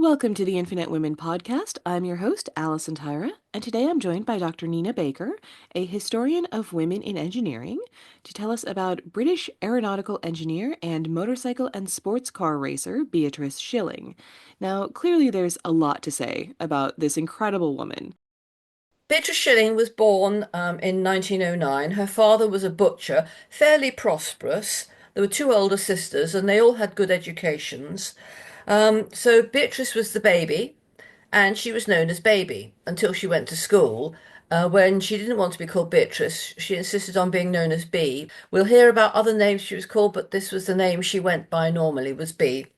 Welcome to the Infinite Women podcast. I'm your host, Alison Tyra, and today I'm joined by Dr. Nina Baker, a historian of women in engineering, to tell us about British aeronautical engineer and motorcycle and sports car racer Beatrice Shilling. Now, clearly there's a lot to say about this incredible woman. Beatrice Shilling was born in 1909. Her father was a butcher, fairly prosperous. There were two older sisters, and they all had good educations. So Beatrice was the baby, and she was known as Baby until she went to school. When she didn't want to be called Beatrice, she insisted on being known as Bee. We'll hear about other names she was called, but this was the name she went by normally, was Bee.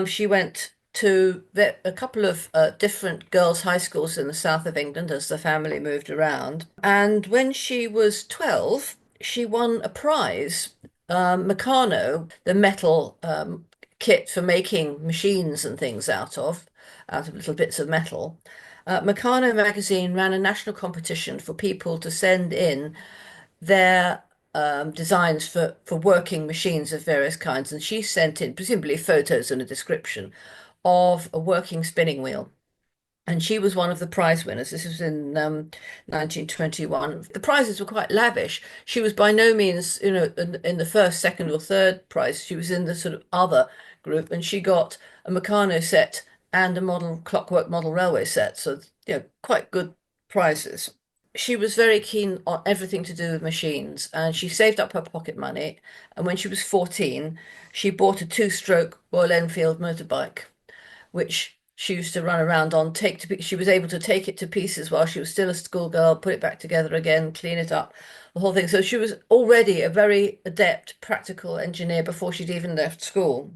She went to a couple of different girls' high schools in the south of England as the family moved around. And when she was 12, she won a prize, Meccano, the metal kit for making machines and things out of little bits of metal. Meccano magazine ran a national competition for people to send in their designs for working machines of various kinds, and she sent in presumably photos and a description of a working spinning wheel. And she was one of the prize winners. This was in 1921. The prizes were quite lavish. She was by no means, in the first, second, or third prize. She was in the sort of other group, and she got a Meccano set and a model clockwork model railway set. So, quite good prizes. She was very keen on everything to do with machines, and she saved up her pocket money. And when she was 14, she bought a two-stroke Royal Enfield motorbike, which she used to run around on. She was able to take it to pieces while she was still a schoolgirl, put it back together again, clean it up, the whole thing. So she was already a very adept practical engineer before she'd even left school.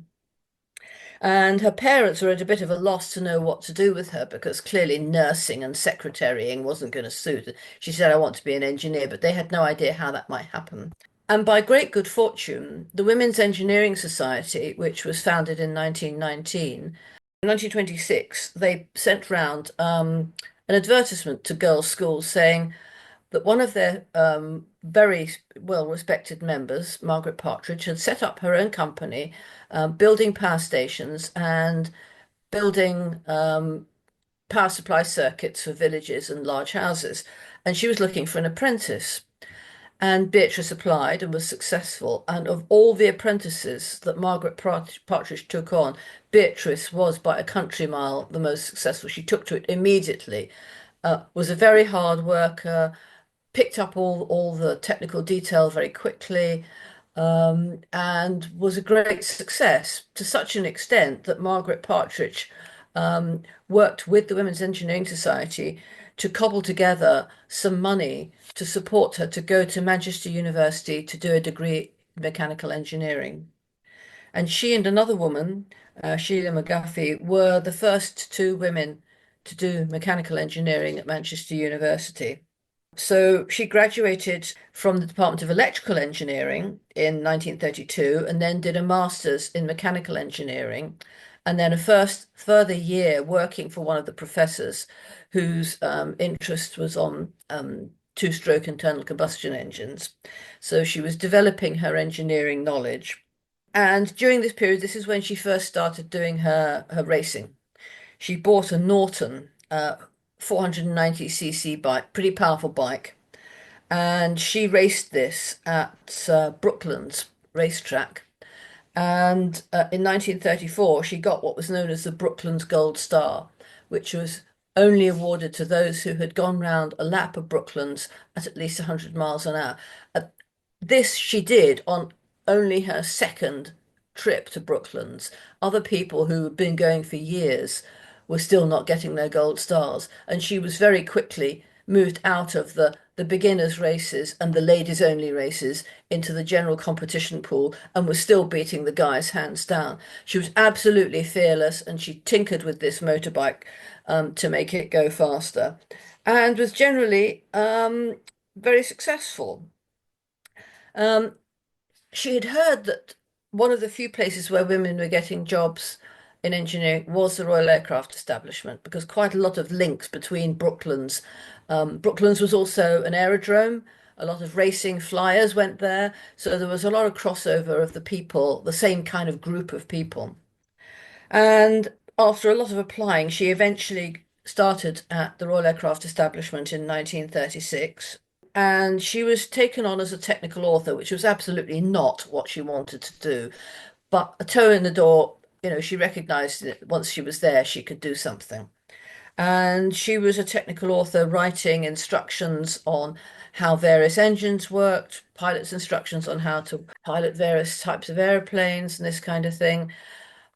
And her parents were at a bit of a loss to know what to do with her because clearly nursing and secretarying wasn't going to suit. She said, I want to be an engineer, but they had no idea how that might happen. And by great good fortune, the Women's Engineering Society, which was founded in 1919, in 1926, they sent round an advertisement to girls' schools saying that one of their very well-respected members, Margaret Partridge, had set up her own company, building power stations and building power supply circuits for villages and large houses. And she was looking for an apprentice. And Beatrice applied and was successful. And of all the apprentices that Margaret Partridge took on, Beatrice was by a country mile the most successful. She took to it immediately, was a very hard worker, picked up all the technical detail very quickly, and was a great success to such an extent that Margaret Partridge worked with the Women's Engineering Society to cobble together some money to support her to go to Manchester University to do a degree in mechanical engineering. And she and another woman, Sheila McGuffey, were the first two women to do mechanical engineering at Manchester University. So she graduated from the Department of Electrical Engineering in 1932 and then did a master's in mechanical engineering and then a first further year working for one of the professors whose interest was on two-stroke internal combustion engines. So she was developing her engineering knowledge. And during this period, this is when she first started doing her racing. She bought a Norton 490cc bike, pretty powerful bike, and she raced this at Brooklands racetrack. And in 1934, she got what was known as the Brooklands Gold Star, which was only awarded to those who had gone round a lap of Brooklands at least 100 miles an hour. Uh, this she did on only her second trip to Brooklands. Other people who had been going for years were still not getting their gold stars, and she was very quickly moved out of the beginners races and the ladies only races into the general competition pool and was still beating the guys hands down. She was absolutely fearless and she tinkered with this motorbike to make it go faster and was generally very successful. Um, she had heard that one of the few places where women were getting jobs in engineering was the Royal Aircraft Establishment because quite a lot of links between Brooklands. Brooklands was also an aerodrome. A lot of racing flyers went there. So there was a lot of crossover of the people, the same kind of group of people. And after a lot of applying, she eventually started at the Royal Aircraft Establishment in 1936. And she was taken on as a technical author, which was absolutely not what she wanted to do. But a toe in the door, she recognized that once she was there, she could do something. And she was a technical author writing instructions on how various engines worked, pilots' instructions on how to pilot various types of airplanes and this kind of thing.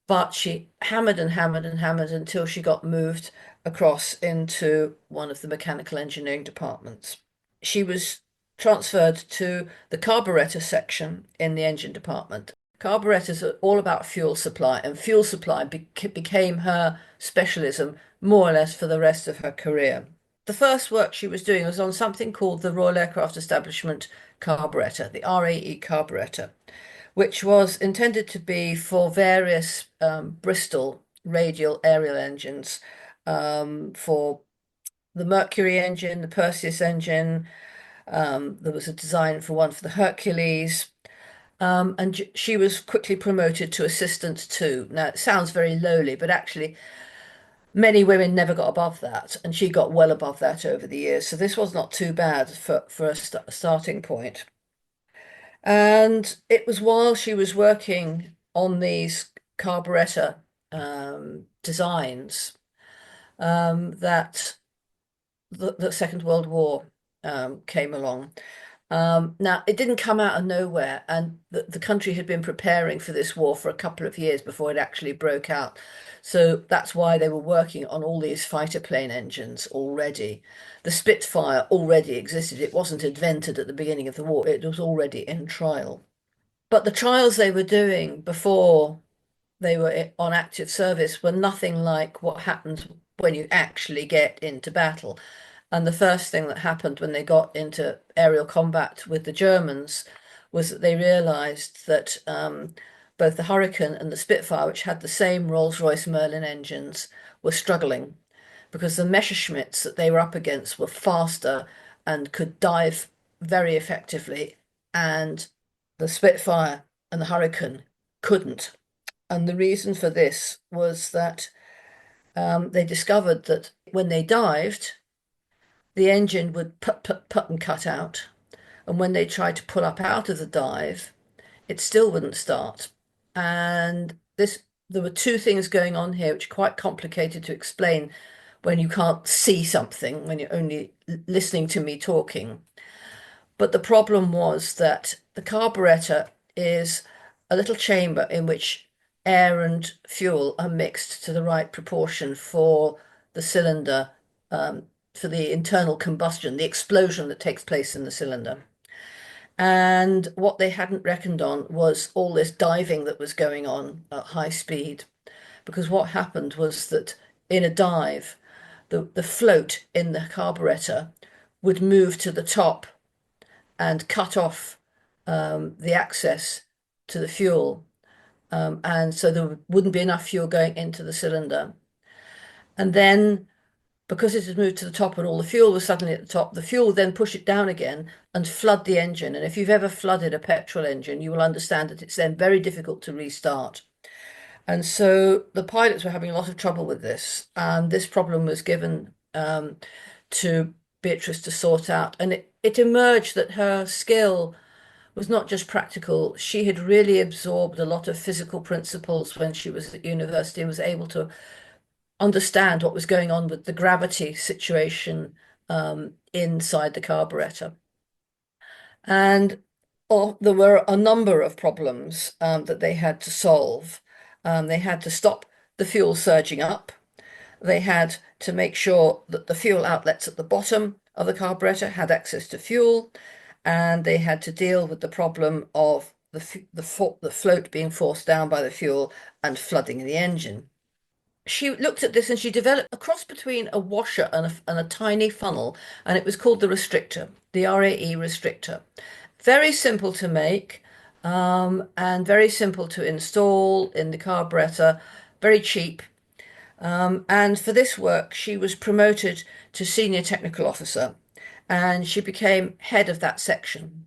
But she hammered and hammered and hammered until she got moved across into one of the mechanical engineering departments. She was transferred to the carburetor section in the engine department. Carburetors are all about fuel supply, and fuel supply became her specialism more or less for the rest of her career. The first work she was doing was on something called the Royal Aircraft Establishment carburetor, the RAE carburetor, which was intended to be for various Bristol radial aerial engines, for the Mercury engine, the Perseus engine. There was a design for one for the Hercules. And she was quickly promoted to assistant too. Now, it sounds very lowly, but actually, many women never got above that, and she got well above that over the years. So this was not too bad for a starting point. And it was while she was working on these carburetor designs that the Second World War came along. Now, it didn't come out of nowhere, and the country had been preparing for this war for a couple of years before it actually broke out. So that's why they were working on all these fighter plane engines already. The Spitfire already existed. It wasn't invented at the beginning of the war, it was already in trial. But the trials they were doing before they were on active service were nothing like what happens when you actually get into battle. And the first thing that happened when they got into aerial combat with the Germans was that they realized that both the Hurricane and the Spitfire, which had the same Rolls-Royce Merlin engines, were struggling because the Messerschmitts that they were up against were faster and could dive very effectively, and the Spitfire and the Hurricane couldn't. And the reason for this was that they discovered that when they dived, the engine would put and cut out. And when they tried to pull up out of the dive, it still wouldn't start. And there were two things going on here, which are quite complicated to explain when you can't see something, when you're only listening to me talking. But the problem was that the carburetor is a little chamber in which air and fuel are mixed to the right proportion for the cylinder, for the internal combustion, the explosion that takes place in the cylinder. And what they hadn't reckoned on was all this diving that was going on at high speed. Because what happened was that in a dive, the float in the carburetor would move to the top and cut off the access to the fuel. And so there wouldn't be enough fuel going into the cylinder. And then, because it had moved to the top and all the fuel was suddenly at the top, the fuel would then push it down again and flood the engine. And if you've ever flooded a petrol engine, you will understand that it's then very difficult to restart. And so the pilots were having a lot of trouble with this. And this problem was given to Beatrice to sort out. And it emerged that her skill was not just practical. She had really absorbed a lot of physical principles when she was at university and was able to understand what was going on with the gravity situation inside the carburetor. And there were a number of problems that they had to solve. They had to stop the fuel surging up. They had to make sure that the fuel outlets at the bottom of the carburetor had access to fuel, and they had to deal with the problem of the float being forced down by the fuel and flooding the engine. She looked at this and she developed a cross between a washer and a tiny funnel, and it was called the restrictor, the RAE restrictor. Very simple to make, and very simple to install in the carburetor, very cheap. And for this work, she was promoted to senior technical officer, and she became head of that section.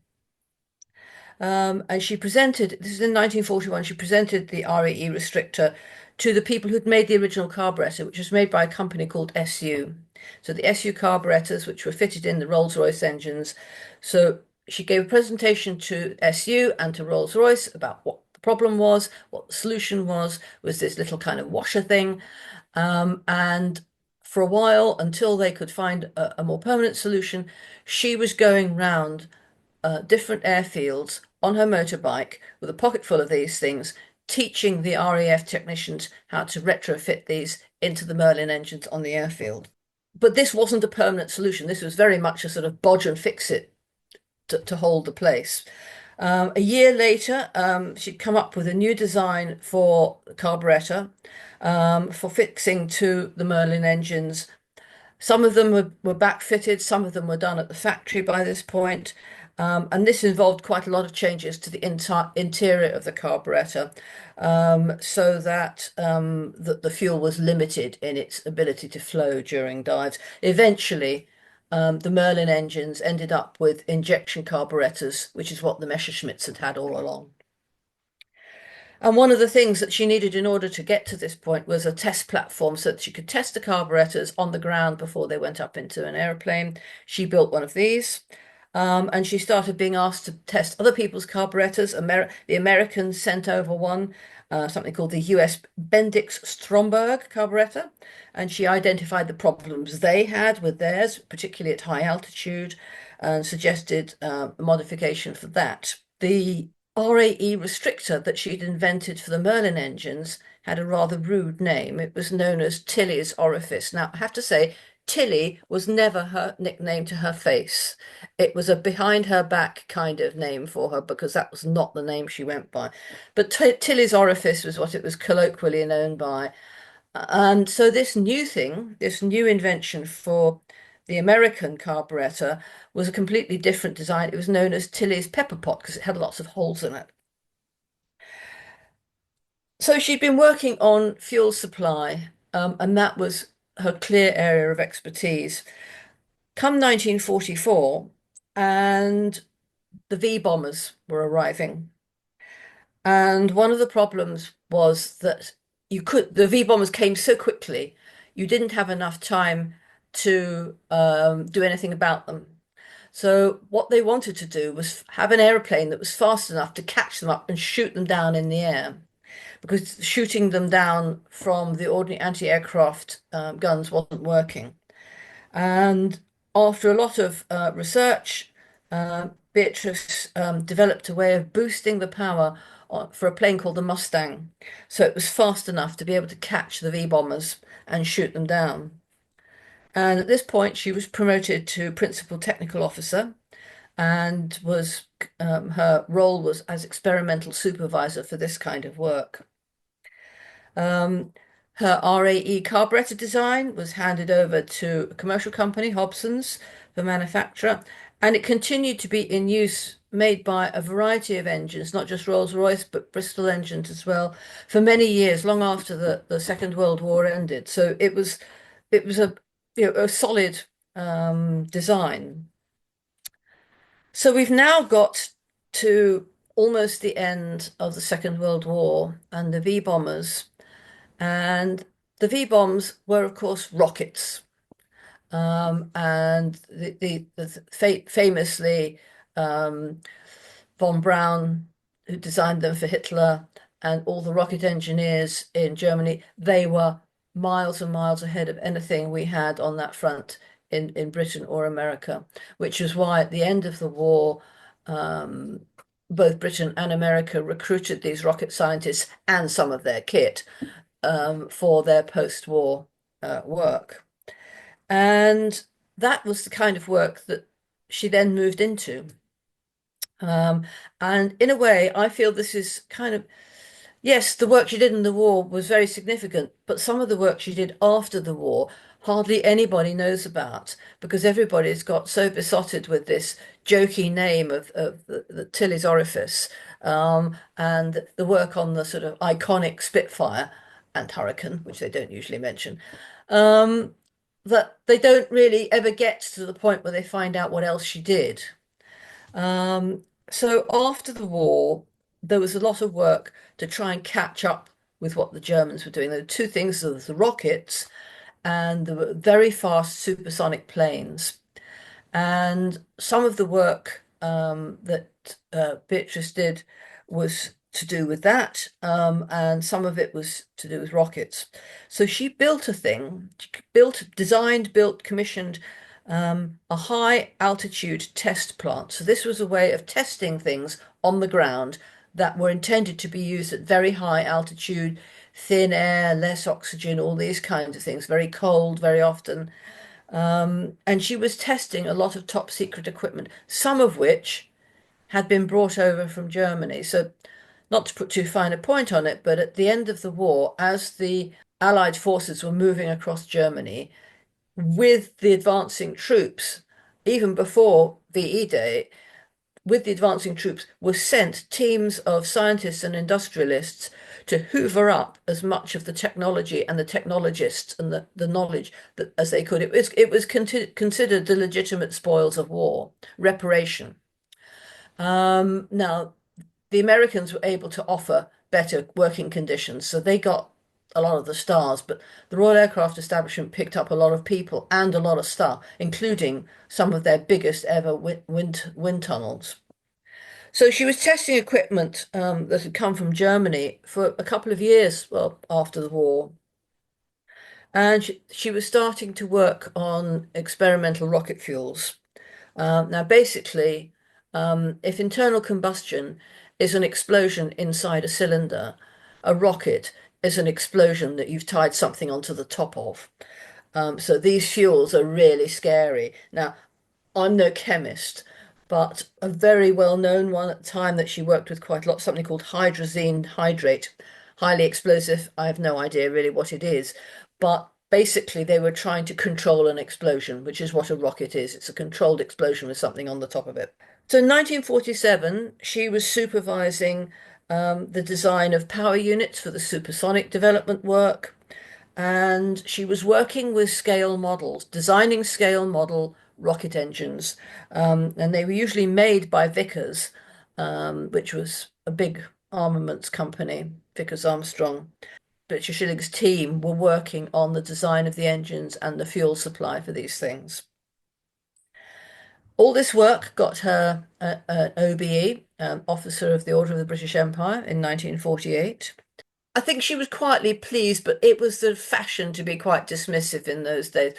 And she presented, this is in 1941, she presented the RAE restrictor to the people who'd made the original carburetor, which was made by a company called SU. So the SU carburetors, which were fitted in the Rolls-Royce engines. So she gave a presentation to SU and to Rolls-Royce about what the problem was, what the solution was this little kind of washer thing. And for a while, until they could find a more permanent solution, she was going round different airfields on her motorbike with a pocket full of these things, teaching the RAF technicians how to retrofit these into the Merlin engines on the airfield. But this wasn't a permanent solution. This was very much a sort of bodge and fix it to hold the place. A year later, she'd come up with a new design for the carburetor for fixing to the Merlin engines. Some of them were backfitted, some of them were done at the factory by this point. And this involved quite a lot of changes to the entire interior of the carburetor, so that the fuel was limited in its ability to flow during dives. Eventually, the Merlin engines ended up with injection carburetors, which is what the Messerschmitts had had all along. And one of the things that she needed in order to get to this point was a test platform so that she could test the carburetors on the ground before they went up into an airplane. She built one of these. And she started being asked to test other people's carburetors. The Americans sent over one, something called the US Bendix Stromberg carburetor, and she identified the problems they had with theirs, particularly at high altitude, and suggested a modification for that. The RAE restrictor that she'd invented for the Merlin engines had a rather rude name. It was known as Tilly's orifice. Now, I have to say, Tilly was never her nickname to her face. It was a behind her back kind of name for her because that was not the name she went by. But Tilly's orifice was what it was colloquially known by. And so this new thing, this new invention for the American carburetor was a completely different design. It was known as Tilly's pepper pot because it had lots of holes in it. So she'd been working on fuel supply, and that was her clear area of expertise. Come 1944, and the V bombers were arriving. And one of the problems was that the V bombers came so quickly, you didn't have enough time to do anything about them. So what they wanted to do was have an airplane that was fast enough to catch them up and shoot them down in the air, because shooting them down from the ordinary anti-aircraft guns wasn't working. And after a lot of research, Beatrice developed a way of boosting the power for a plane called the Mustang. So it was fast enough to be able to catch the V bombers and shoot them down. And at this point, she was promoted to principal technical officer and was her role was as experimental supervisor for this kind of work. Her RAE carburetor design was handed over to a commercial company, Hobson's, the manufacturer, and it continued to be in use, made by a variety of engines, not just Rolls-Royce, but Bristol engines as well, for many years, long after the Second World War ended. So it was a solid design. So we've now got to almost the end of the Second World War and the V bombers. And the V-bombs were, of course, rockets. And famously, von Braun, who designed them for Hitler, and all the rocket engineers in Germany, they were miles and miles ahead of anything we had on that front in Britain or America, which is why at the end of the war, both Britain and America recruited these rocket scientists and some of their kit for their post-war work. And that was the kind of work that she then moved into. Um, and in a way, I feel this is kind of, yes, the work she did in the war was very significant, but some of the work she did after the war, hardly anybody knows about because everybody's got so besotted with this jokey name of the Tilly's orifice, and the work on the sort of iconic Spitfire and Hurricane, which they don't usually mention, um, that they don't really ever get to the point where they find out what else she did. So after the war, there was a lot of work to try and catch up with what the Germans were doing. There were two things: there was the rockets and the very fast supersonic planes. And some of the work that Beatrice did was to do with that, and some of it was to do with rockets. So she built a thing, designed, built, commissioned a high altitude test plant. So this was a way of testing things on the ground that were intended to be used at very high altitude, thin air, less oxygen, all these kinds of things, very cold, very often. And she was testing a lot of top secret equipment, some of which had been brought over from Germany. So, not to put too fine a point on it, but at the end of the war, as the Allied forces were moving across Germany with the advancing troops, even before VE Day, with the advancing troops were sent teams of scientists and industrialists to hoover up as much of the technology and the technologists and the knowledge that, as they could. It was considered the legitimate spoils of war, reparation. Now, the Americans were able to offer better working conditions, so they got a lot of the stars, but the Royal Aircraft Establishment picked up a lot of people and a lot of stuff, including some of their biggest ever wind tunnels. So she was testing equipment that had come from Germany for a couple of years, well, after the war. And she was starting to work on experimental rocket fuels. Now, basically, if internal combustion is an explosion inside a cylinder, a rocket is an explosion that you've tied something onto the top of. So these fuels are really scary. Now, I'm no chemist, but a very well-known one at the time that she worked with quite a lot, something called hydrazine hydrate, highly explosive. I have no idea really what it is, but basically they were trying to control an explosion, which is what a rocket is. It's a controlled explosion with something on the top of it. So in 1947, she was supervising the design of power units for the supersonic development work, and she was working with scale models, designing scale model rocket engines, and they were usually made by Vickers, which was a big armaments company, Vickers Armstrong. Beatrice Shilling's team were working on the design of the engines and the fuel supply for these things. All this work got her an OBE, Officer of the Order of the British Empire, in 1948. I think she was quietly pleased, but it was the fashion to be quite dismissive in those days.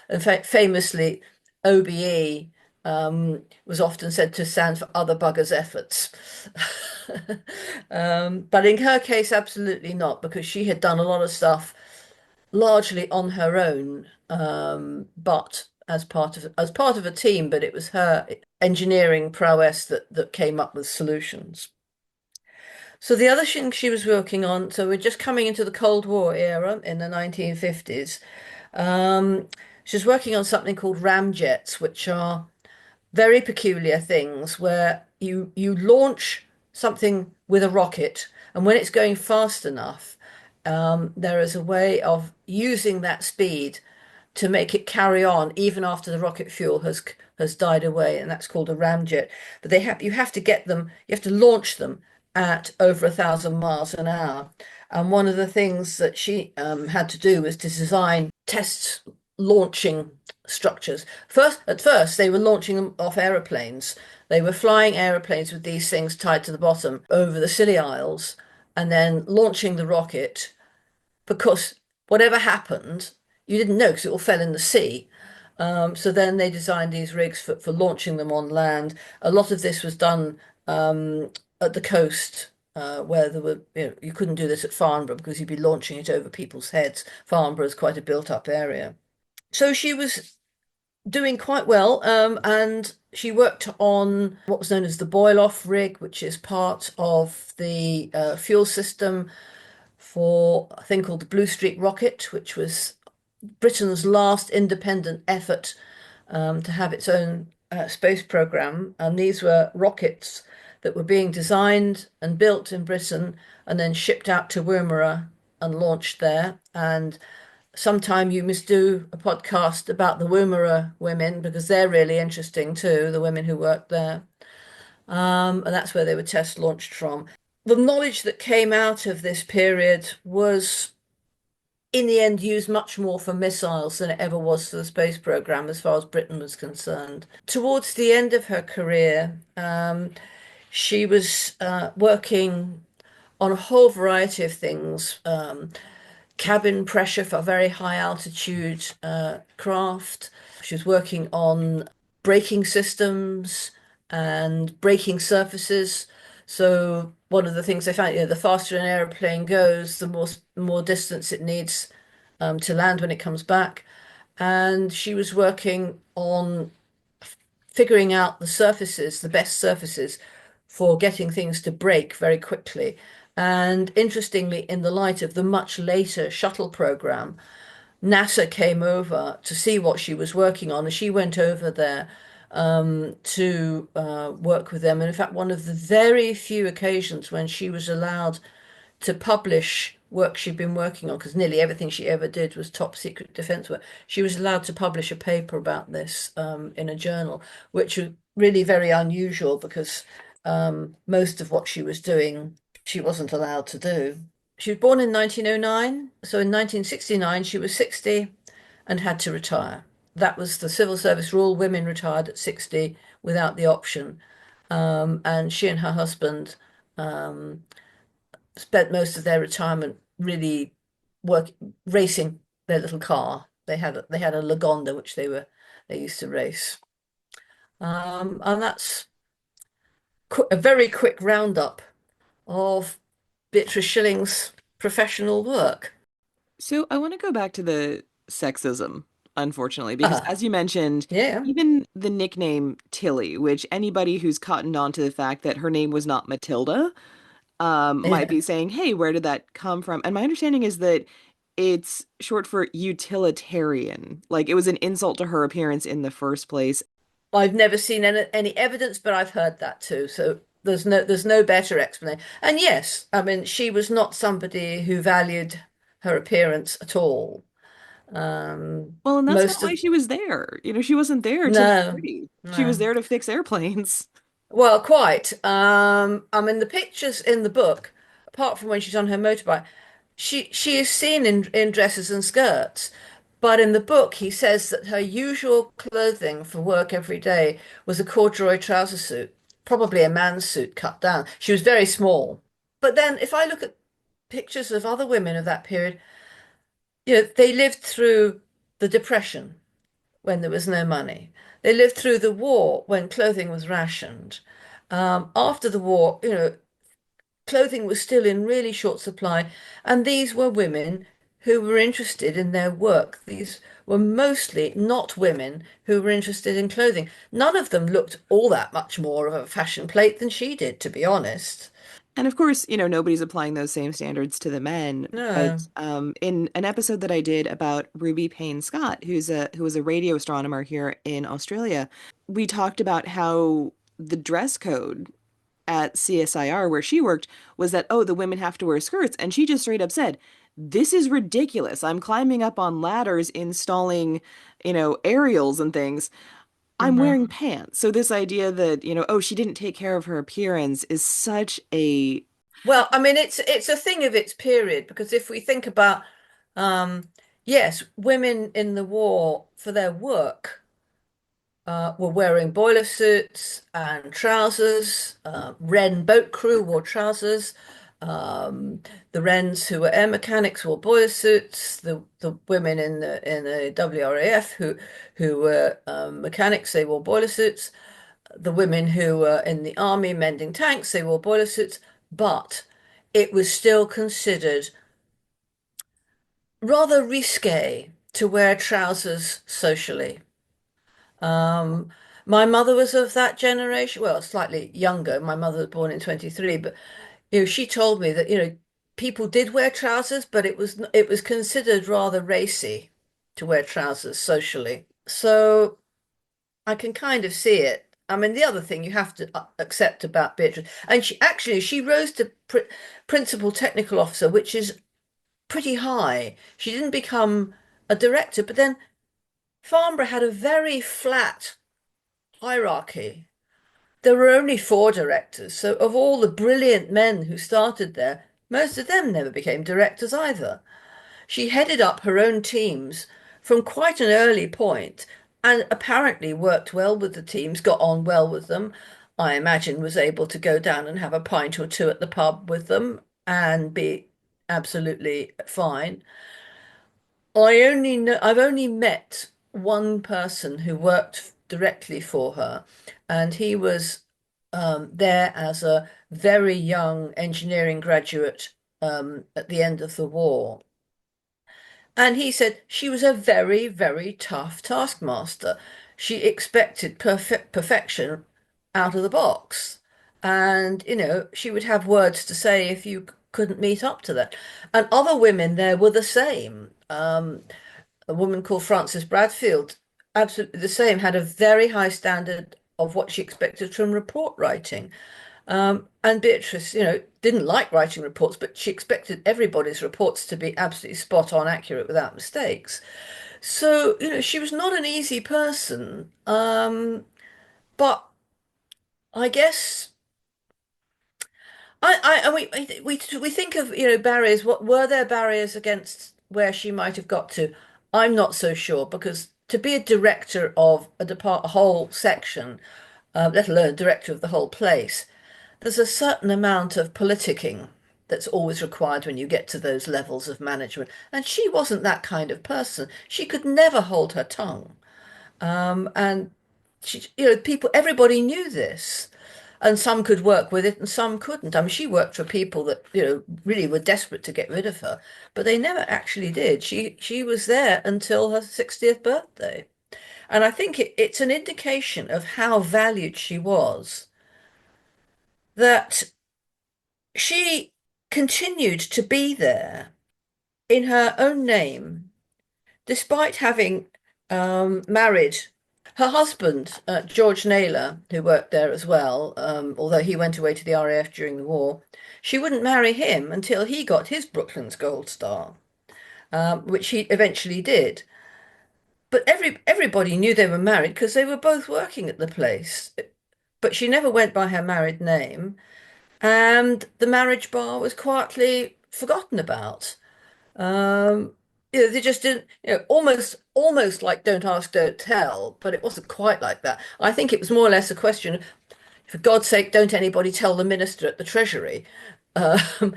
In fact, famously, OBE was often said to stand for other buggers' efforts. But in her case, absolutely not, because she had done a lot of stuff largely on her own, but as part of a team. But it was her engineering prowess that came up with solutions. So the other thing she was working on, so we're just coming into the Cold War era in the 1950s. Um, she was working on something called ramjets, which are very peculiar things where you launch something with a rocket, and when it's going fast enough, there is a way of using that speed to make it carry on even after the rocket fuel has died away, and that's called a ramjet. But you have to get them, you have to launch them at over 1,000 miles an hour. And one of the things that she had to do was to design test launching structures. At first, they were launching them off aeroplanes. They were flying aeroplanes with these things tied to the bottom over the Scilly Isles, and then launching the rocket because whatever happened, you didn't know because it all fell in the sea. So then they designed these rigs for launching them on land. A lot of this was done at the coast, where there were, you couldn't do this at Farnborough because you'd be launching it over people's heads. Farnborough is quite a built-up area. So she was doing quite well, and she worked on what was known as the boil-off rig, which is part of the fuel system for a thing called the Blue Streak rocket, which was Britain's last independent effort to have its own space program. And these were rockets that were being designed and built in Britain and then shipped out to Woomera and launched there. And sometime you must do a podcast about the Woomera women because they're really interesting too, the women who worked there. And that's where they were test launched from. the knowledge that came out of this period was, in the end, used much more for missiles than it ever was for the space program, as far as Britain was concerned. Towards the end of her career, she was working on a whole variety of things. Cabin pressure for very high altitude craft. She was working on braking systems and braking surfaces. So one of the things they found, the faster an aeroplane goes, the more distance it needs to land when it comes back. And she was working on figuring out the surfaces, the best surfaces for getting things to break very quickly. And interestingly, in the light of the much later shuttle program, NASA came over to see what she was working on, and she went over there to work with them. And in fact, one of the very few occasions when she was allowed to publish work she'd been working on, because nearly everything she ever did was top secret defense work. She was allowed to publish a paper about this in a journal, which was really very unusual because most of what she was doing, she wasn't allowed to do. She was born in 1909, so in 1969 she was 60 and had to retire. That was the civil service rule. Women retired at 60 without the option. And she and her husband um, spent most of their retirement really work racing their little car. They had a Lagonda which they used to race. And that's a very quick roundup of Beatrice Shilling's professional work. So I want to go back to the sexism, unfortunately, because Ah, as you mentioned, yeah, even the nickname Tilly, which anybody who's cottoned on to the fact that her name was not Matilda, might yeah. be saying, hey, where did that come from? And my understanding is that it's short for utilitarian. Like it was an insult to her appearance in the first place. I've never seen any evidence, but I've heard that too. So there's no better explanation. And yes, I mean she was not somebody who valued her appearance at all. Well, and that's not Most why of she was there. She wasn't there to be no, pretty. She was no. there to fix airplanes. Well, quite. I mean, the pictures in the book, apart from when she's on her motorbike, she is seen in dresses and skirts. But in the book, he says that her usual clothing for work every day was a corduroy trouser suit, probably a man's suit cut down. She was very small. But then, if I look at pictures of other women of that period, they lived through the Depression when there was no money. They lived through the war when clothing was rationed. After the war, clothing was still in really short supply, and these were women who were interested in their work. These were mostly not women who were interested in clothing. None of them looked all that much more of a fashion plate than she did, to be honest. And of course, nobody's applying those same standards to the men. No. But in an episode that I did about Ruby Payne Scott, who was a radio astronomer here in Australia, we talked about how the dress code at CSIR where she worked was that, oh, the women have to wear skirts, and she just straight up said, "This is ridiculous. I'm climbing up on ladders, installing, aerials and things. I'm wearing Hmm. pants." So this idea that, oh, she didn't take care of her appearance is such a Well, I mean, it's a thing of its period because if we think about, yes, women in the war for their work were wearing boiler suits and trousers. Wren boat crew wore trousers. Um, the Wrens who were air mechanics wore boiler suits. The women in the WRAF who were mechanics, they wore boiler suits. The women who were in the army mending tanks, they wore boiler suits. But it was still considered rather risque to wear trousers socially. Um, my mother was of that generation, well, slightly younger. My mother was born in 23, but she told me that, people did wear trousers, but it was considered rather racy to wear trousers socially. So I can kind of see it. I mean, the other thing you have to accept about Beatrice, and she rose to principal technical officer, which is pretty high. She didn't become a director, but then Farnborough had a very flat hierarchy. there were only four directors, so of all the brilliant men who started there, most of them never became directors either. She headed up her own teams from quite an early point and apparently worked well with the teams, got on well with them. I imagine was able to go down and have a pint or two at the pub with them and be absolutely fine. I've only met one person who worked directly for her, and he was there as a very young engineering graduate at the end of the war. And he said she was a very, very tough taskmaster. She expected perfection out of the box. And, she would have words to say if you couldn't meet up to that. And other women there were the same. A woman called Frances Bradfield, absolutely the same, had a very high standard of what she expected from report writing. And Beatrice, didn't like writing reports, but she expected everybody's reports to be absolutely spot on, accurate, without mistakes. So, she was not an easy person. But I guess and we think of, barriers. What were there barriers against where she might have got to? I'm not so sure because to be a director of a whole section, let alone director of the whole place, there's a certain amount of politicking that's always required when you get to those levels of management. And she wasn't that kind of person. She could never hold her tongue. And everybody knew this. And some could work with it and some couldn't. I mean, she worked for people that, really were desperate to get rid of her, but they never actually did. She was there until her 60th birthday. And I think it's an indication of how valued she was that she continued to be there in her own name, despite having married her husband, George Naylor, who worked there as well, although he went away to the RAF during the war. She wouldn't marry him until he got his Brooklands Gold Star, which he eventually did. But everybody knew they were married because they were both working at the place. But she never went by her married name, and the marriage bar was quietly forgotten about. Um, they just didn't, almost like don't ask, don't tell, but it wasn't quite like that. I think it was more or less a question of, for God's sake, don't anybody tell the minister at the Treasury. Um,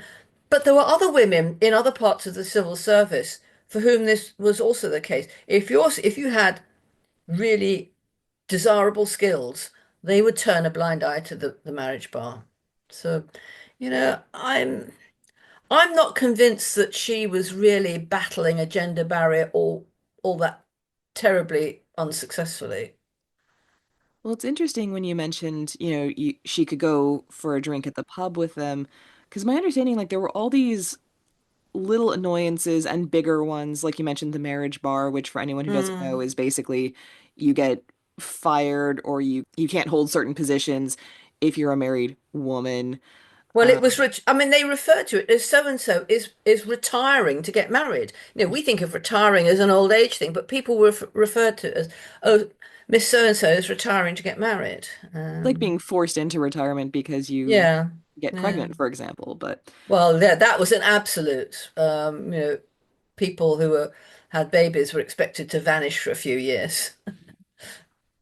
but there were other women in other parts of the civil service for whom this was also the case. If you had really desirable skills, they would turn a blind eye to the marriage bar. So, you know, I'm I'm not convinced that she was really battling a gender barrier all that terribly unsuccessfully. Well, it's interesting when you mentioned, she could go for a drink at the pub with them, because my understanding, like, there were all these little annoyances and bigger ones, like you mentioned, the marriage bar, which for anyone who doesn't know Mm. is basically you get fired or you can't hold certain positions if you're a married woman. Well, it was Um, rich. I mean, they refer to it as so and so is retiring to get married. We think of retiring as an old age thing, but people referred to it as, oh, Miss so and so is retiring to get married. like being forced into retirement because you Yeah, get yeah. pregnant, for example. But Well, that was an absolute. People who had babies were expected to vanish for a few years.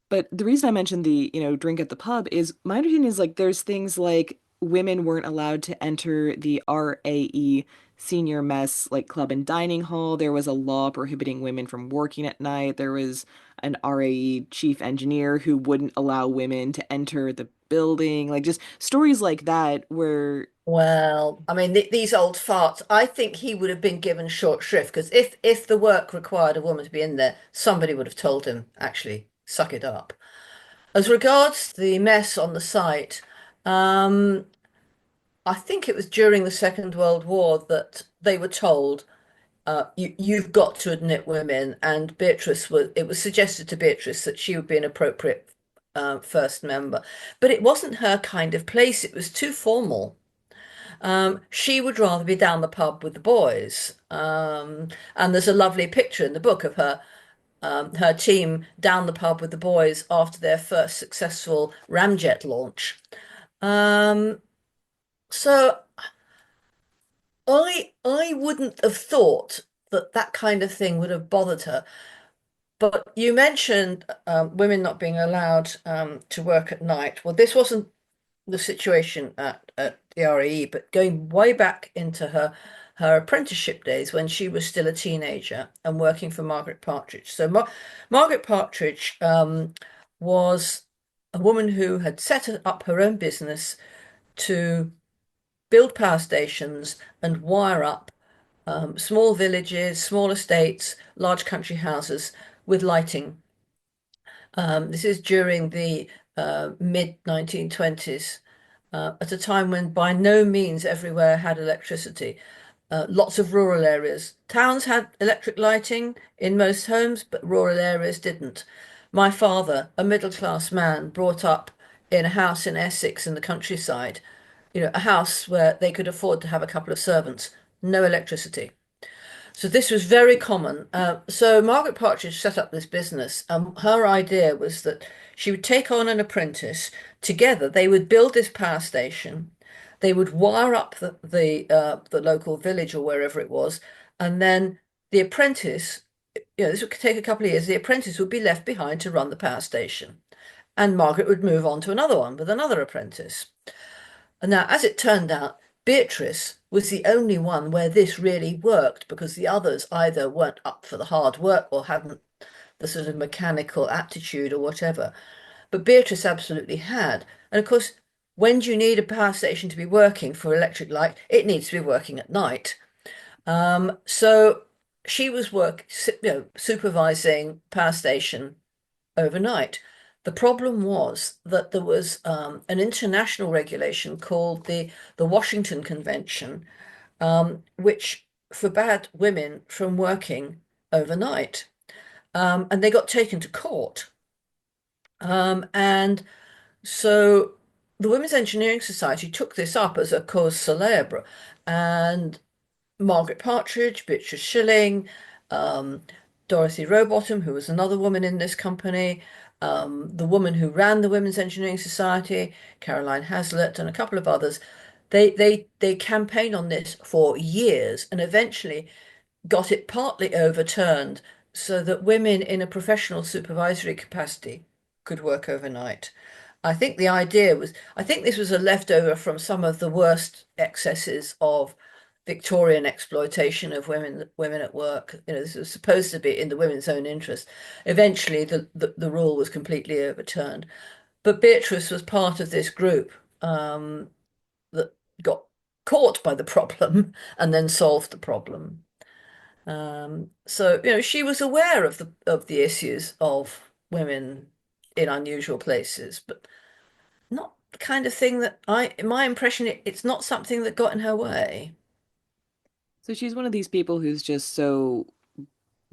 But the reason I mentioned the, drink at the pub is my understanding is like there's things like women weren't allowed to enter the RAE senior mess like club and dining hall. There was a law prohibiting women from working at night. There was an RAE chief engineer who wouldn't allow women to enter the building. Like just stories like that where Well, I mean, these old farts, I think he would have been given short shrift because if the work required a woman to be in there, somebody would have told him, actually, suck it up. As regards the mess on the site, um, I think it was during the Second World War that they were told, you've got to admit women, and it was suggested to Beatrice that she would be an appropriate first member. But it wasn't her kind of place, it was too formal. She would rather be down the pub with the boys. And there's a lovely picture in the book of her. her team down the pub with the boys after their first successful ramjet launch. Um, so I wouldn't have thought that that kind of thing would have bothered her. But you mentioned women not being allowed to work at night. Well, this wasn't the situation at the RAE, but going way back into her apprenticeship days when she was still a teenager and working for Margaret Partridge. So Margaret Partridge was a woman who had set up her own business to build power stations and wire up small villages, small estates, large country houses with lighting. This is during the mid 1920s, at a time when by no means everywhere had electricity. Lots of rural areas. Towns had electric lighting in most homes, but rural areas didn't. My father, a middle class man, brought up in a house in Essex in the countryside, a house where they could afford to have a couple of servants, no electricity. So this was very common. So Margaret Partridge set up this business. Her idea was that she would take on an apprentice. Together, they would build this power station. They would wire up the local village or wherever it was, and then the apprentice, this would take a couple of years. The apprentice would be left behind to run the power station, and Margaret would move on to another one with another apprentice. And now, as it turned out, Beatrice was the only one where this really worked because the others either weren't up for the hard work or hadn't the sort of mechanical aptitude or whatever. But Beatrice absolutely had. And of course, when do you need a power station to be working for electric light? It needs to be working at night. So she was supervising power station overnight. The problem was that there was an international regulation called the Washington Convention, which forbade women from working overnight. And they got taken to court. And so the Women's Engineering Society took this up as a cause célèbre, and Margaret Partridge, Beatrice Shilling, um, Dorothy Rowbottom, who was another woman in this company, the woman who ran the Women's Engineering Society, Caroline Hazlitt, and a couple of others. They campaigned on this for years and eventually got it partly overturned so that women in a professional supervisory capacity could work overnight. I think this was a leftover from some of the worst excesses of Victorian exploitation of women at work. This was supposed to be in the women's own interest. Eventually, the rule was completely overturned. But Beatrice was part of this group that got caught by the problem and then solved the problem. So, she was aware of the issues of women in unusual places, but not the kind of thing that in my impression, it's not something that got in her way. So she's one of these people who's just so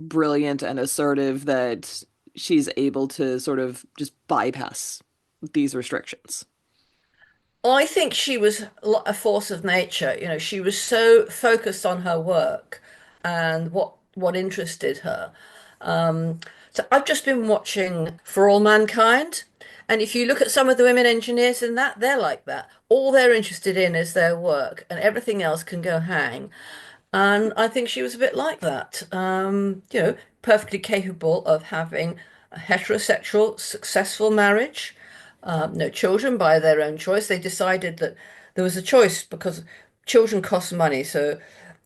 brilliant and assertive that she's able to sort of just bypass these restrictions. I think she was a force of nature. She was so focused on her work and what interested her. So I've just been watching For All Mankind, and if you look at some of the women engineers in that, they're like that. All they're interested in is their work, and everything else can go hang. And I think she was a bit like that. Perfectly capable of having a heterosexual, successful marriage, no children by their own choice. They decided that there was a choice because children cost money. So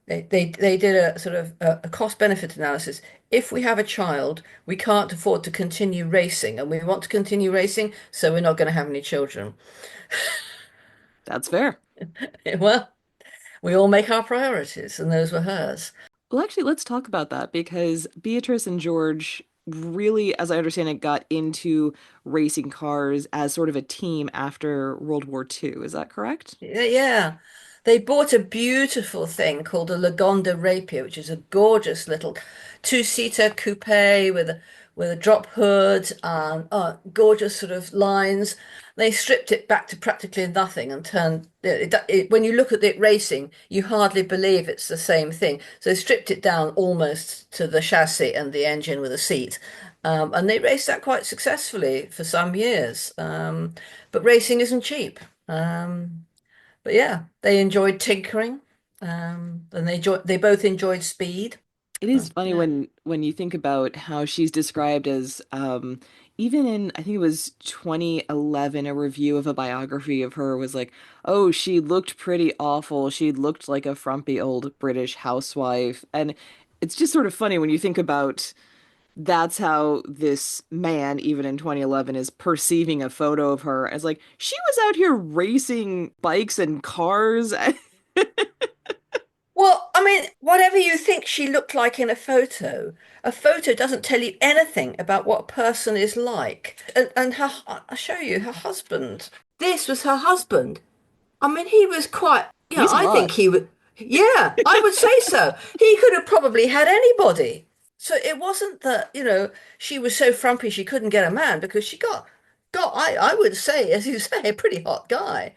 they did a sort of a cost benefit analysis. If we have a child, we can't afford to continue racing, and we want to continue racing, so we're not going to have any children. That's fair. Well, we all make our priorities, and those were hers. Well, actually, let's talk about that because Beatrice and George really, as I understand it, got into racing cars as sort of a team after World War II. Is that correct? Yeah, yeah. They bought a beautiful thing called a Lagonda Rapier, which is a gorgeous little two-seater coupe with a drop hood and gorgeous sort of lines. They stripped it back to practically nothing and turned when you look at it racing, you hardly believe it's the same thing. So they stripped it down almost to the chassis and the engine with a seat. And they raced that quite successfully for some years. But racing isn't cheap. But yeah, they enjoyed tinkering, and they both enjoyed speed. It is funny Yeah. when you think about how she's described as even in I think it was 2011 a review of a biography of her was like, "Oh, she looked pretty awful. She looked like a frumpy old British housewife." And it's just sort of funny when you think about that's how this man, even in 2011, is perceiving a photo of her as like she was out here racing bikes and cars. Well, I mean, whatever you think she looked like in a photo doesn't tell you anything about what a person is like. And I'll show you her husband. This was her husband. I mean, he was quite, yeah, He's I think hot. he would, yeah, I would say so. He could have probably had anybody. So it wasn't that, she was so frumpy she couldn't get a man because I would say, as you say, a pretty hot guy.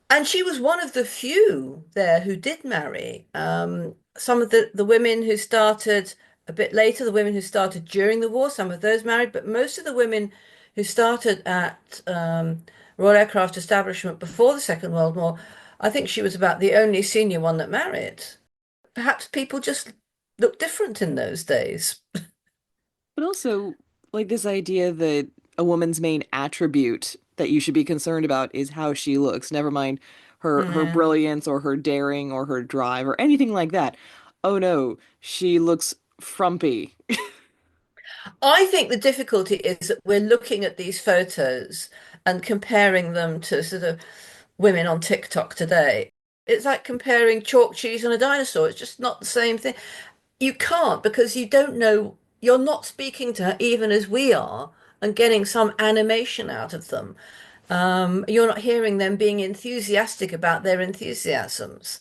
And she was one of the few there who did marry. Some of the women who started a bit later, the women who started during the war, some of those married, but most of the women who started at Royal Aircraft Establishment before the Second World War, I think she was about the only senior one that married. Perhaps people just looked different in those days. But also, like this idea that a woman's main attribute that you should be concerned about is how she looks, never mind her Yeah. brilliance or her daring or her drive or anything like that. Oh no, she looks frumpy. I think the difficulty is that we're looking at these photos and comparing them to sort of women on TikTok today. It's like comparing chalk cheese and a dinosaur. It's just not the same thing. You can't because you don't know, you're not speaking to her even as we are and getting some animation out of them. You're not hearing them being enthusiastic about their enthusiasms.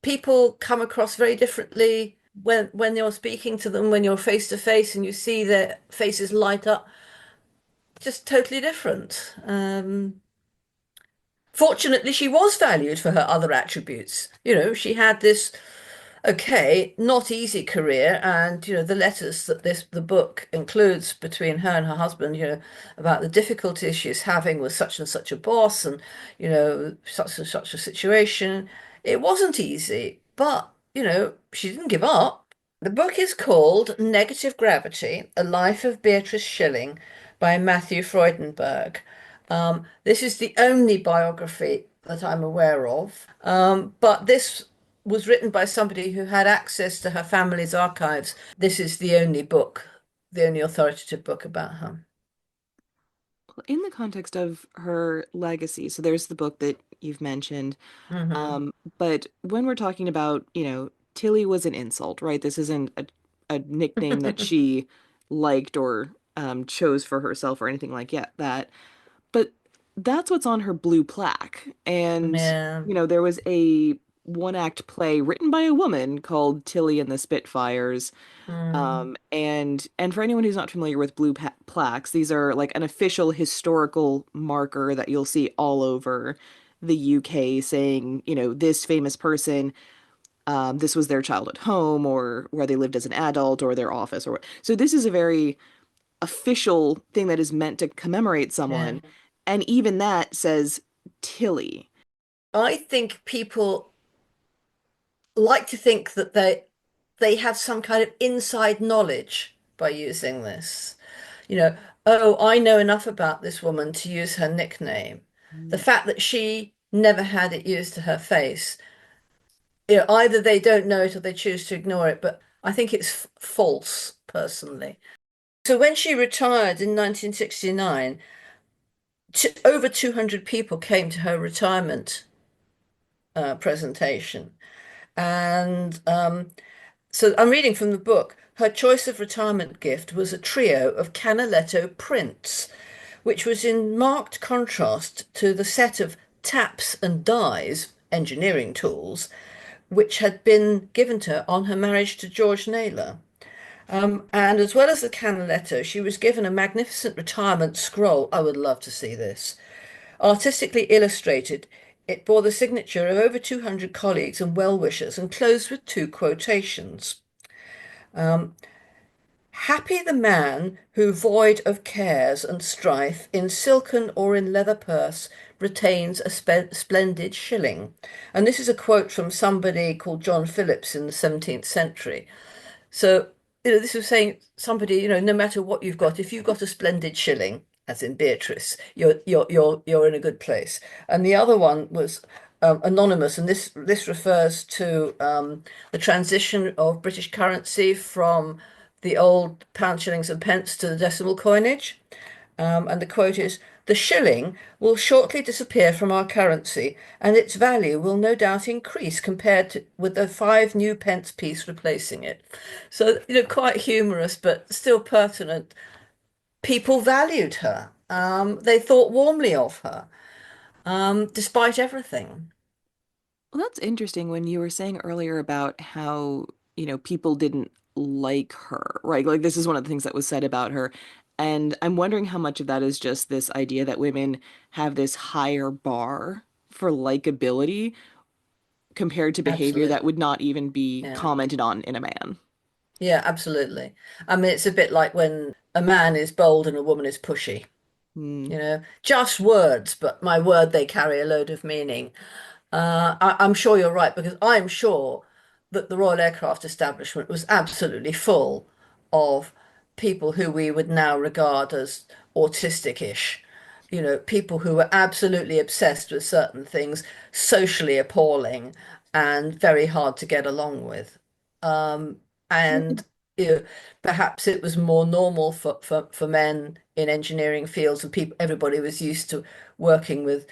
People come across very differently when you're speaking to them, when you're face to face and you see their faces light up, just totally different. Fortunately, she was valued for her other attributes. She had this not easy career, and the letters that the book includes between her and her husband, about the difficulties she's having with such and such a boss, and such and such a situation. It wasn't easy, but she didn't give up. The book is called Negative Gravity: A Life of Beatrice Shilling by Matthew Freudenberg. This is the only biography that I'm aware of, but this was written by somebody who had access to her family's archives. This is the only book, the only authoritative book about her. In the context of her legacy, so there's the book that you've mentioned. Hmm. But when we're talking about, Tilly was an insult, right? This isn't a nickname that she liked or chose for herself or anything like that. But that's what's on her blue plaque. And, Yeah. there was a one act play written by a woman called Tilly and the Spitfires. Mm. And for anyone who's not familiar with blue plaques, these are like an official historical marker that you'll see all over the UK saying, this famous person, this was their childhood home or where they lived as an adult or their office or so this is a very official thing that is meant to commemorate Yeah. someone. And even that says Tilly. I think people like to think that they have some kind of inside knowledge by using this. You know, oh, I know enough about this woman to use her nickname. The fact that she never had it used to her face, either they don't know it or they choose to ignore it, but I think it's false, personally. So when she retired in 1969, over 200 people came to her retirement presentation. And so I'm reading from the book. Her choice of retirement gift was a trio of Canaletto prints, which was in marked contrast to the set of taps and dies, engineering tools, which had been given to her on her marriage to George Naylor. And as well as the Canaletto, she was given a magnificent retirement scroll. I would love to see this. Artistically illustrated, it bore the signature of over 200 colleagues and well-wishers and closed with two quotations. Happy the man who, void of cares and strife, in silken or in leather purse, retains a splendid shilling. And this is a quote from somebody called John Phillips in the 17th century. So, this was saying somebody, no matter what you've got, if you've got a splendid shilling, as in Beatrice, you're in a good place. And the other one was anonymous, and this refers to the transition of British currency from the old pound, shillings, and pence to the decimal coinage. And the quote is, "The shilling will shortly disappear from our currency, and its value will no doubt increase with the five new pence piece replacing it." So, quite humorous, but still pertinent. People valued her. They thought warmly of her, despite everything. Well, that's interesting when you were saying earlier about how, people didn't like her, right? Like this is one of the things that was said about her. And I'm wondering how much of that is just this idea that women have this higher bar for likability compared to behavior that Absolutely. would not even be Yeah. commented on in a man. Yeah, absolutely. I mean, it's a bit like when a man is bold and a woman is pushy. Hmm. Just words, but my word, they carry a load of meaning. I'm sure you're right because I'm sure that the Royal Aircraft establishment was absolutely full of people who we would now regard as autistic-ish. People who were absolutely obsessed with certain things, socially appalling and very hard to get along with. Um, and you know, perhaps it was more normal for men in engineering fields and people everybody was used to working with,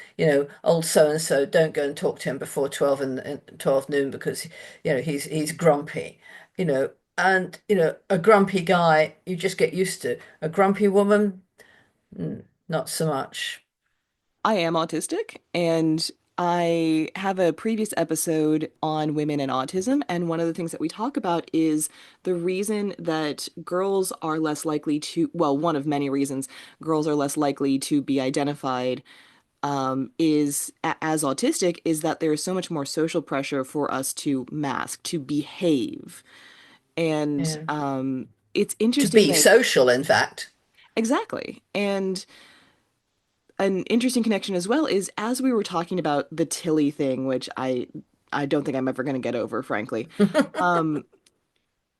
old so and so, don't go and talk to him before 12 and 12 noon because he's grumpy, and a grumpy guy you just get used to. A grumpy woman, not so much. I am autistic, and I have a previous episode on women and autism. And one of the things that we talk about is the reason that girls are less likely to, well, one of many reasons girls are less likely to be identified as autistic is that there's so much more social pressure for us to mask, to behave. And Yeah. it's To interesting be that social, in fact. exactly. And an interesting connection as well is as we were talking about the Tilly thing, which I don't think I'm ever going to get over, frankly. Um,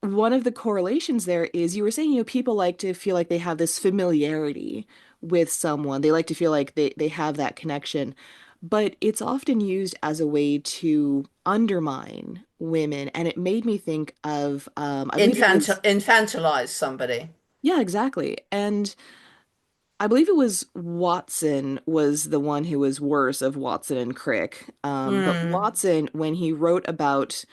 One of the correlations there is you were saying, people like to feel like they have this familiarity with someone. They like to feel like they have that connection. But it's often used as a way to undermine women. And it made me think of, I believe it was, Infantilize somebody. yeah, exactly. And I believe it was Watson was the one who was worse of Watson and Crick. But Hmm. Watson, when he wrote about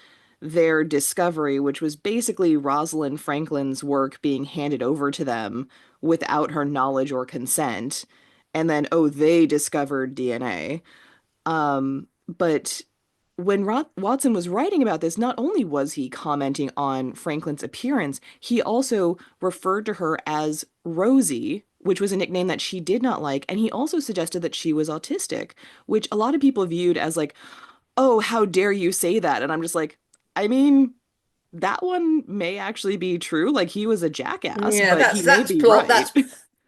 their discovery, which was basically Rosalind Franklin's work being handed over to them without her knowledge or consent, and then, oh, they discovered DNA. But when Watson was writing about this, not only was he commenting on Franklin's appearance, he also referred to her as Rosie, which was a nickname that she did not like, and he also suggested that she was autistic, which a lot of people viewed as like, "Oh, how dare you say that?" And I'm just like, I mean, that one may actually be true. Like he was a jackass, Yeah, but he may be right.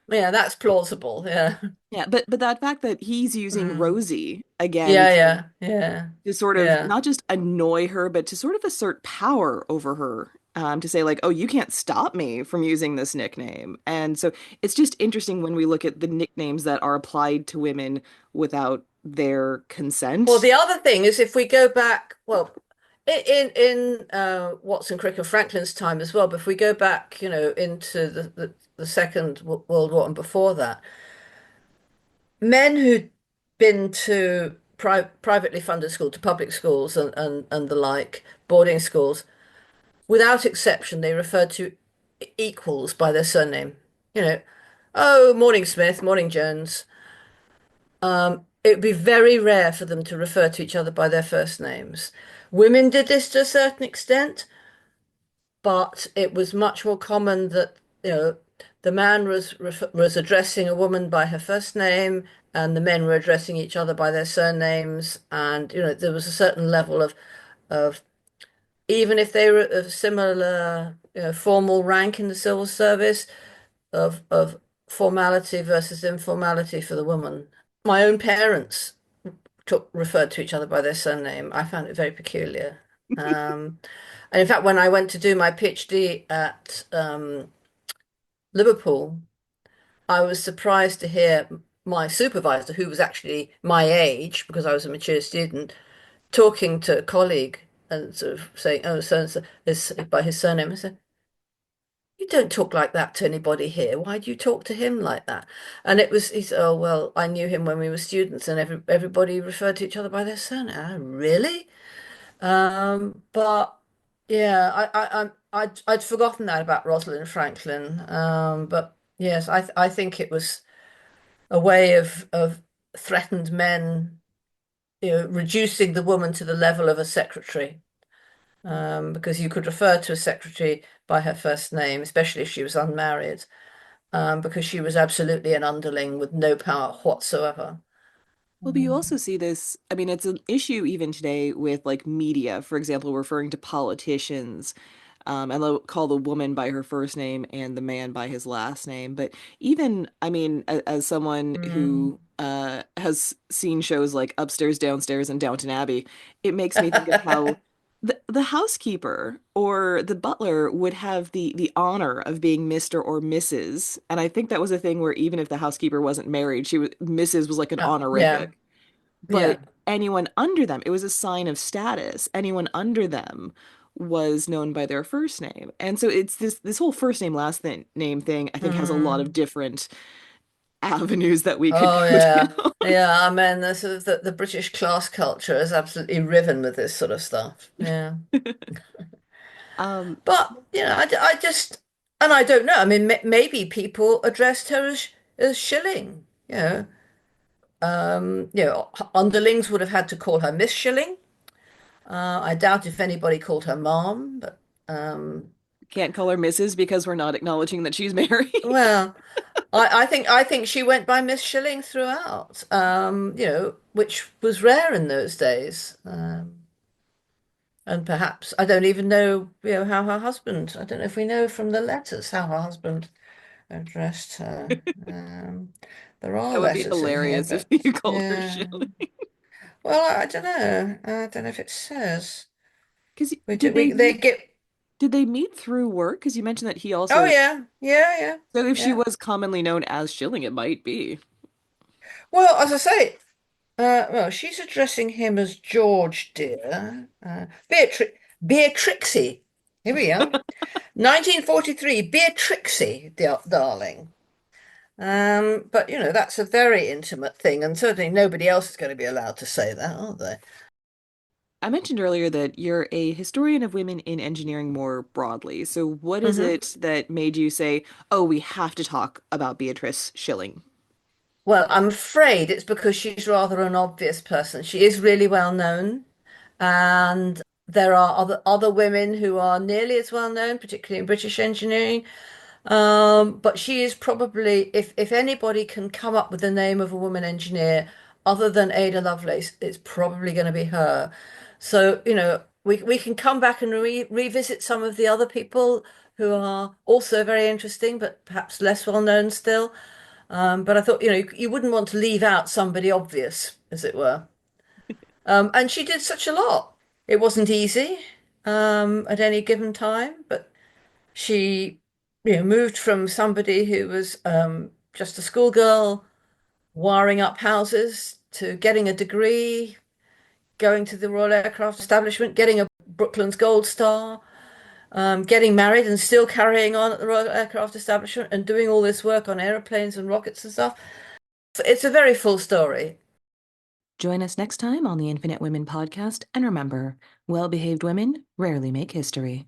that's plausible. Yeah. Yeah, but that fact that he's using Mm. Rosie again Yeah, to yeah, yeah, sort of yeah. not just annoy her, but to sort of assert power over her. To say like, oh, you can't stop me from using this nickname. And so it's just interesting when we look at the nicknames that are applied to women without their Well, consent. the other thing is if we go back, well, in Watson Crick and Franklin's time as well, but if we go back, into the Second World War and before that, men who'd been to privately funded school, to public schools and the like, boarding schools, without exception, they referred to equals by their surname. You know, oh, morning Smith, morning Jones. It would be very rare for them to refer to each other by their first names. Women did this to a certain extent, but it was much more common that, you know, the man was addressing a woman by her first name, and the men were addressing each other by their surnames, and there was a certain level of even if they were of similar, formal rank in the civil service, of formality versus informality for the woman. My own parents referred to each other by their surname. I found it very peculiar. Um, and in fact, when I went to do my PhD at Liverpool, I was surprised to hear my supervisor, who was actually my age because I was a mature student, talking to a colleague and sort of saying, "Oh, so and so is by his surname." I said, "You don't talk like that to anybody here. Why do you talk to him like that?" And he said, "Oh, well, I knew him when we were students, and everybody referred to each other by their surname." "Ah, really?" But yeah, I'd forgotten that about Rosalind Franklin. But yes, I think it was a way of threatened men, reducing the woman to the level of a secretary. Because you could refer to a secretary by her first name, especially if she was unmarried, because she was absolutely an underling with no power whatsoever. Well, but you Um, also see this, I mean, it's an issue even today with like media, for example, referring to politicians. And they'll call the woman by her first name and the man by his last name. But even, I mean, as someone mm. who has seen shows like Upstairs, Downstairs, and Downton Abbey, it makes me think of how the housekeeper or the butler would have the honor of being Mr. or Mrs. And I think that was a thing where even if the housekeeper wasn't married, she was Mrs. was like an Yeah, honorific. But yeah. anyone under them, it was a sign of status. Anyone under them was known by their first name. And so it's this whole first name name thing I think has a lot of Mm. different avenues that we could Oh go yeah. down. Yeah, I mean the sort of the British class culture is absolutely riven with this sort of stuff. Yeah. Um, But, I just, and I don't know. I mean, maybe people addressed her as Shilling, underlings would have had to call her Miss Shilling. I doubt if anybody called her Mom, but can't call her Mrs. because we're not acknowledging that she's married. well, I think she went by Miss Shilling throughout, which was rare in those days. And perhaps I don't even know, how her husband. I don't know if we know from the letters how her husband addressed her. There are That would be letters in here, hilarious if but you called her yeah. Shilling. Well, I don't know. I don't know if it says. Because We do. They get. did they meet through work? Because you mentioned that he Oh also, yeah, yeah, yeah, so if she yeah. was commonly known as Shilling, it might be. Well, as I say, well, she's addressing him as George, dear. Beatrixie. Here we are. 1943, Beatrixie, darling. But that's a very intimate thing, and certainly nobody else is going to be allowed to say that, are they? I mentioned earlier that you're a historian of women in engineering more broadly. So, what is Hmm. it that made you say, oh, we have to talk about Beatrice Shilling? Well, I'm afraid it's because she's rather an obvious person. She is really well known, and there are other women who are nearly as well known, particularly in British engineering. But she is probably, if anybody can come up with the name of a woman engineer other than Ada Lovelace, it's probably going to be her. So, we can come back and revisit some of the other people who are also very interesting, but perhaps less well known still. But I thought, you wouldn't want to leave out somebody obvious, as it were. And she did such a lot. It wasn't easy, at any given time, but she, moved from somebody who was just a schoolgirl wiring up houses to getting a degree, going to the Royal Aircraft Establishment, getting a Brooklands Gold Star, getting married and still carrying on at the Royal Aircraft Establishment and doing all this work on aeroplanes and rockets and stuff. So it's a very full story. Join us next time on the Infinite Women podcast. And remember, well behaved women rarely make history.